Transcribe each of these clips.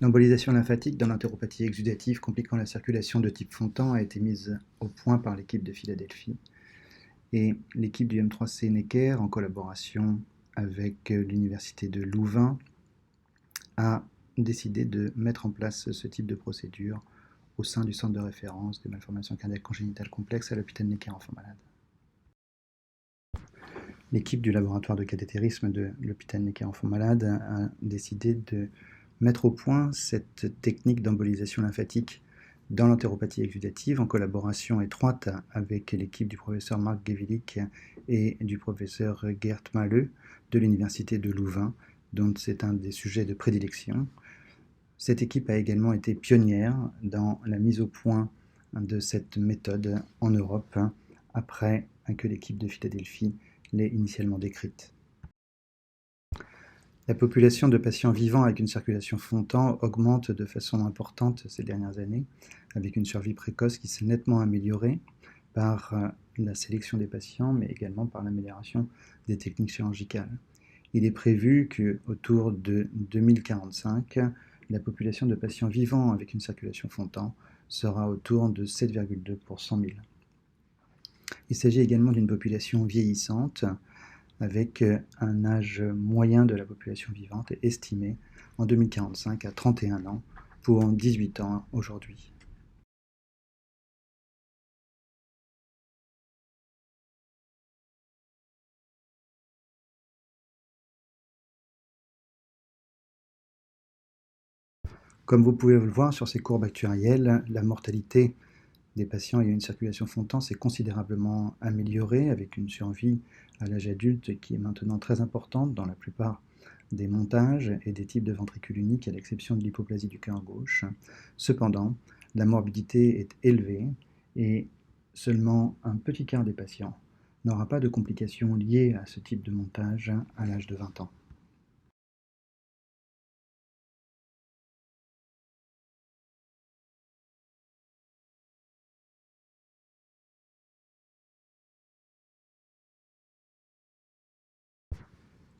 L'embolisation lymphatique dans l'entéropathie exudative compliquant la circulation de type Fontan a été mise au point par l'équipe de Philadelphie. Et l'équipe du M3C Necker, en collaboration avec l'université de Louvain, a décidé de mettre en place ce type de procédure au sein du centre de référence des malformations cardiaques congénitales complexes à l'hôpital Necker Enfants Malades. L'équipe du laboratoire de cathétérisme de l'hôpital Necker Enfants Malades a décidé de mettre au point cette technique d'embolisation lymphatique dans l'entéropathie exudative en collaboration étroite avec l'équipe du professeur Marc Gewilick et du professeur Gert Mahler de l'université de Louvain, dont c'est un des sujets de prédilection. Cette équipe a également été pionnière dans la mise au point de cette méthode en Europe après que l'équipe de Philadelphie l'ait initialement décrite. La population de patients vivant avec une circulation Fontan augmente de façon importante ces dernières années, avec une survie précoce qui s'est nettement améliorée par la sélection des patients, mais également par l'amélioration des techniques chirurgicales. Il est prévu qu'autour de 2045, la population de patients vivant avec une circulation Fontan sera autour de 7,2 pour 100 000. Il s'agit également d'une population vieillissante, avec un âge moyen de la population vivante estimé en 2045 à 31 ans pour 18 ans aujourd'hui. Comme vous pouvez le voir sur ces courbes actuarielles, la mortalité des patients ayant une circulation Fontan s'est considérablement améliorée avec une survie à l'âge adulte qui est maintenant très importante dans la plupart des montages et des types de ventricules uniques à l'exception de l'hypoplasie du cœur gauche. Cependant, la morbidité est élevée et seulement un petit quart des patients n'aura pas de complications liées à ce type de montage à l'âge de 20 ans.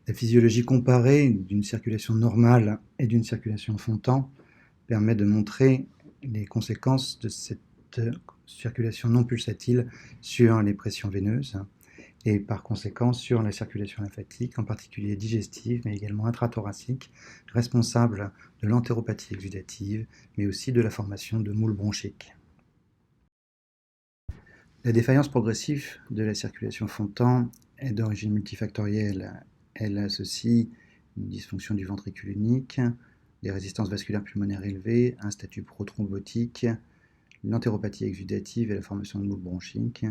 La physiologie comparée d'une circulation normale et d'une circulation Fontan permet de montrer les conséquences de cette circulation non pulsatile sur les pressions veineuses et par conséquent sur la circulation lymphatique, en particulier digestive, mais également intrathoracique, responsable de l'entéropathie exudative, mais aussi de la formation de moules bronchiques. La défaillance progressive de la circulation Fontan est d'origine multifactorielle. Elle associe une dysfonction du ventricule unique, des résistances vasculaires pulmonaires élevées, un statut prothrombotique, l'entéropathie exudative et la formation de moules bronchiques,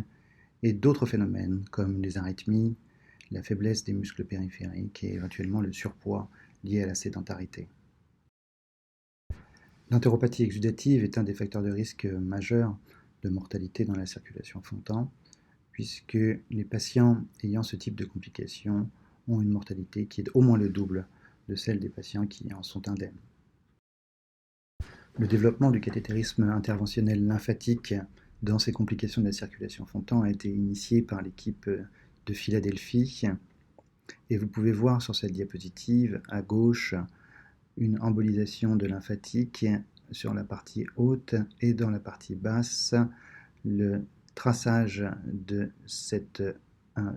et d'autres phénomènes comme les arythmies, la faiblesse des muscles périphériques et éventuellement le surpoids lié à la sédentarité. L'entéropathie exudative est un des facteurs de risque majeurs de mortalité dans la circulation Fontan, puisque les patients ayant ce type de complications ont une mortalité qui est au moins le double de celle des patients qui en sont indemnes. Le développement du cathétérisme interventionnel lymphatique dans ces complications de la circulation Fontan a été initié par l'équipe de Philadelphie. Et vous pouvez voir sur cette diapositive à gauche une embolisation de lymphatique sur la partie haute et dans la partie basse le traçage de cette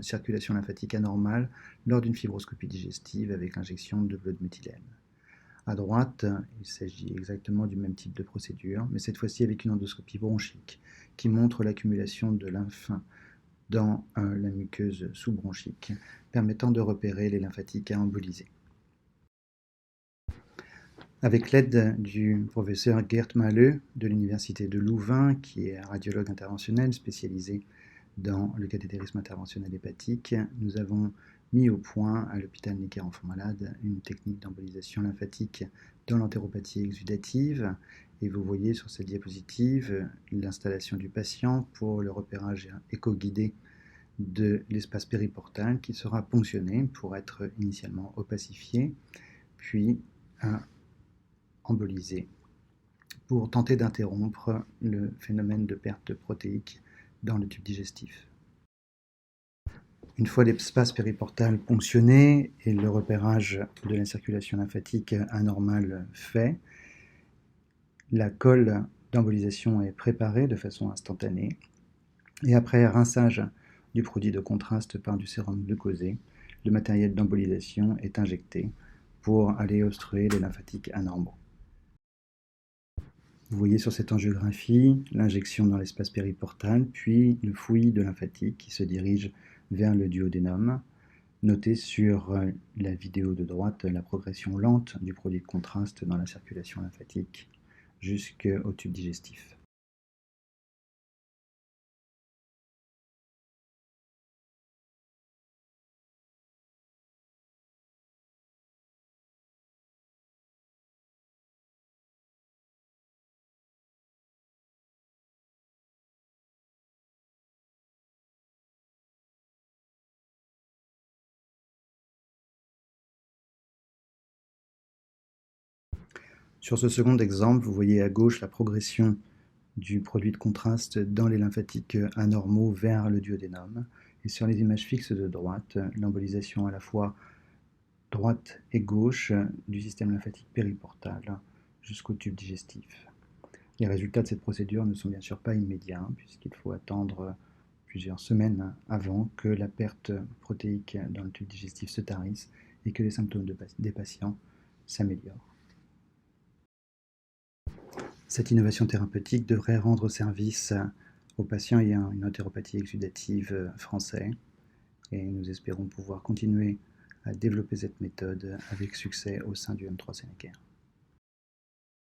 circulation lymphatique anormale lors d'une fibroscopie digestive avec l'injection de bleu de méthylène. À droite, il s'agit exactement du même type de procédure, mais cette fois-ci avec une endoscopie bronchique qui montre l'accumulation de lymphe dans la muqueuse sous-bronchique, permettant de repérer les lymphatiques à emboliser. Avec l'aide du professeur Gert Mahler de l'université de Louvain, qui est radiologue interventionnel spécialisé dans le cathétérisme interventionnel hépatique, nous avons mis au point à l'hôpital Necker Enfants Malades une technique d'embolisation lymphatique dans l'entéropathie exudative. Et vous voyez sur cette diapositive l'installation du patient pour le repérage éco-guidé de l'espace périportal qui sera ponctionné pour être initialement opacifié, puis embolisé pour tenter d'interrompre le phénomène de perte protéique dans le tube digestif. Une fois l'espace périportal ponctionné et le repérage de la circulation lymphatique anormale fait, La colle d'embolisation est préparée de façon instantanée et après rinçage du produit de contraste par du sérum glucosé, le matériel d'embolisation est injecté pour aller obstruer les lymphatiques anormaux. Vous voyez sur cette angiographie l'injection dans l'espace périportal, puis le fouillis de lymphatique qui se dirige vers le duodénum. Notez sur la vidéo de droite la progression lente du produit de contraste dans la circulation lymphatique jusqu'au tube digestif. Sur ce second exemple, vous voyez à gauche la progression du produit de contraste dans les lymphatiques anormaux vers le duodénum. Et sur les images fixes de droite, l'embolisation à la fois droite et gauche du système lymphatique périportal jusqu'au tube digestif. Les résultats de cette procédure ne sont bien sûr pas immédiats, puisqu'il faut attendre plusieurs semaines avant que la perte protéique dans le tube digestif se tarisse et que les symptômes des patients s'améliorent. Cette innovation thérapeutique devrait rendre service aux patients ayant une entéropathie exudative français et nous espérons pouvoir continuer à développer cette méthode avec succès au sein du M3 Sénécaire.